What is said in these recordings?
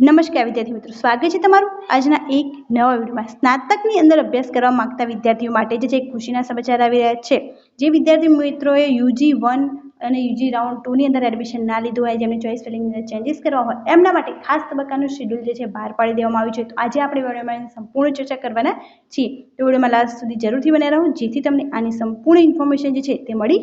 નમસ્કાર વિદ્યાર્થી મિત્રો, સ્વાગત છે તમારું આજના એક નવા વિડીયોમાં। સ્નાતકની અંદર અભ્યાસ કરવા માંગતા વિદ્યાર્થીઓ માટે જે ખુશીના સમાચાર આવી રહ્યા છે। જે વિદ્યાર્થી મિત્રોએ યુજી 1 અને યુજી રાઉન્ડ 2 ની અંદર એડમિશન ના લીધું હોય, જેમને ચોઇસ ફિલિંગની અંદર ચેન્જીસ કરવા હોય, એમના માટે ખાસ તબક્કાનું શેડ્યુલ જે છે બહાર પાડી દેવામાં આવ્યું છે। તો આજે આપણે વિડીયોમાં સંપૂર્ણ ચર્ચા કરવાના છીએ, તો વિડીયોમાં લાસ્ટ સુધી જરૂરથી બન્યા રહો, જેથી તમને આની સંપૂર્ણ ઇન્ફોર્મેશન જે છે તે મળી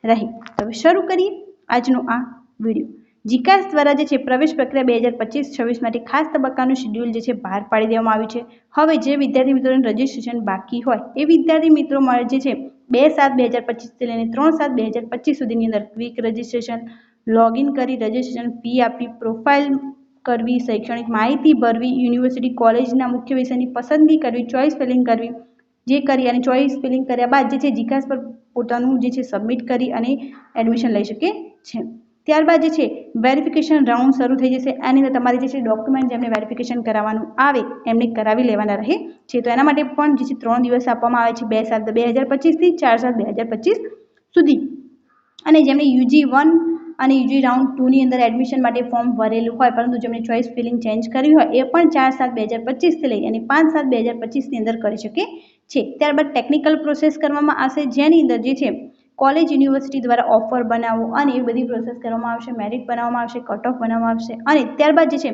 રહે। તો શરૂ કરીએ આજનો આ વિડીયો। જીકાસ દ્વારા જે છે પ્રવેશ પ્રક્રિયા 2025-26 માટે ખાસ તબક્કાનું શેડ્યુલ જે છે બહાર પાડી દેવામાં આવ્યું છે। હવે જે વિદ્યાર્થી મિત્રોનું રજિસ્ટ્રેશન બાકી હોય એ વિદ્યાર્થી મિત્રો જે છે 2/7/2025 થી લઈને 3/7/2025 સુધીની અંદર ક્વિક રજિસ્ટ્રેશન, લોગિન કરી રજિસ્ટ્રેશન ફી આપી, પ્રોફાઇલ કરવી, શૈક્ષણિક માહિતી ભરવી, યુનિવર્સિટી કોલેજના મુખ્ય વિષયની પસંદગી કરવી, ચોઇસ ફિલિંગ કરવી, જે કરી અને ચોઇસ ફિલિંગ કર્યા બાદ જે છે જીકાસ પર પોતાનું જે છે સબમિટ કરી અને એડમિશન લઈ શકે છે। ત્યારબાદ જે છે વેરિફિકેશન રાઉન્ડ શરૂ થઈ જશે। આની અંદર તમારે જે છે ડોક્યુમેન્ટ જેમને વેરિફિકેશન કરાવવાનું આવે એમને કરાવી લેવાના રહે છે। તો એના માટે પણ જે છે 3 દિવસ આપવામાં આવે છે, 2/7/2025 થી 4/7/2025 સુધી। અને જેમને યુજી 1 અને યુજી રાઉન્ડ 2 ની અંદર એડમિશન માટે ફોર્મ ભરેલું હોય પરંતુ જેમને ચોઇસ ફિલિંગ ચેન્જ કરવી હોય એ પણ 4/7/2025 થી લઈ અને 5/7/2025 ની અંદર કરી શકે છે। ત્યારબાદ ટેકનિકલ પ્રોસેસ કરવામાં આવશે, જેની અંદર જે છે કોલેજ યુનિવર્સિટી દ્વારા ઓફર બનાવવો અને એ બધી પ્રોસેસ કરવામાં આવશે, મેરિટ બનાવવામાં આવશે, કટ ઓફ બનાવવામાં આવશે અને ત્યારબાદ જે છે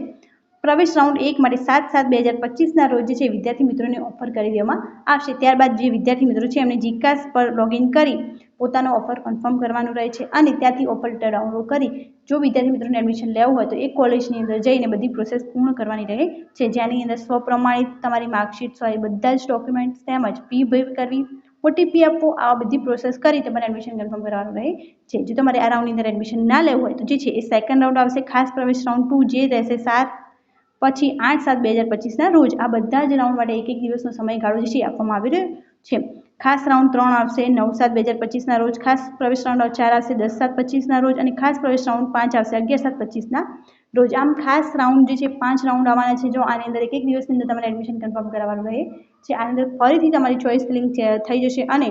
પ્રવેશ રાઉન્ડ 1 માટે 7/7/2025 રોજ જે છે વિદ્યાર્થી મિત્રોને ઓફર કરી દેવામાં આવશે। ત્યારબાદ જે વિદ્યાર્થી મિત્રો છે એમને જીકાસ પર લોગિન કરી પોતાનો ઓફર કન્ફર્મ કરવાનું રહે છે અને ત્યાંથી ઓફર લેટર ડાઉનલોડ કરી જો વિદ્યાર્થી મિત્રોને એડમિશન લેવું હોય તો એ કોલેજની અંદર જઈને બધી પ્રોસેસ પૂર્ણ કરવાની રહે છે, જેની અંદર સ્વપ્રમાણિત તમારી માર્કશીટ હોય, બધા જ ડોક્યુમેન્ટ્સ તેમજ ફી પે કરવી, ઓટીપી આપવો, આ બધી પ્રોસેસ કરી તમારે એડમિશન કન્ફર્મ કરવાનું રહે છે। જો તમારે આ રાઉન્ડની અંદર એડમિશન ના લેવું હોય તો જે છે એ સેકન્ડ રાઉન્ડ આવશે, ખાસ પ્રવેશ રાઉન્ડ 2 જે રહેશે 7 પછી 8/7/2025 રોજ। આ બધા જ રાઉન્ડ માટે એક દિવસનો સમયગાળો જે છે આપવામાં આવી રહ્યો છે। ખાસ રાઉન્ડ 3 આવશે 9/7/2025 રોજ, ખાસ પ્રવેશ રાઉન્ડ 4 આવશે 10/7/25 રોજ અને ખાસ પ્રવેશ રાઉન્ડ 5 આવશે 11/7/25 રોજ। આમ ખાસ રાઉન્ડ જે છે 5 રાઉન્ડ આવવાના છે। જો આની અંદર એક દિવસની અંદર તમારે એડમિશન કન્ફર્મ કરાવવાનું રહે છે। આની અંદર ફરીથી તમારી ચોઇસ ફિલિંગ થઈ જશે અને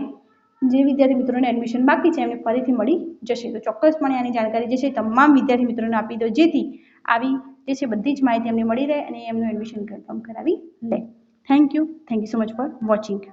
જે વિદ્યાર્થી મિત્રોને એડમિશન બાકી છે એમને ફરીથી મળી જશે। તો ચોક્કસપણે આની જાણકારી જે છે તમામ વિદ્યાર્થી મિત્રોને આપી દો, જેથી આવી જે છે બધી જ માહિતી એમને મળી રહે અને એમનું એડમિશન કન્ફર્મ કરાવી લે। Thank you so much for watching.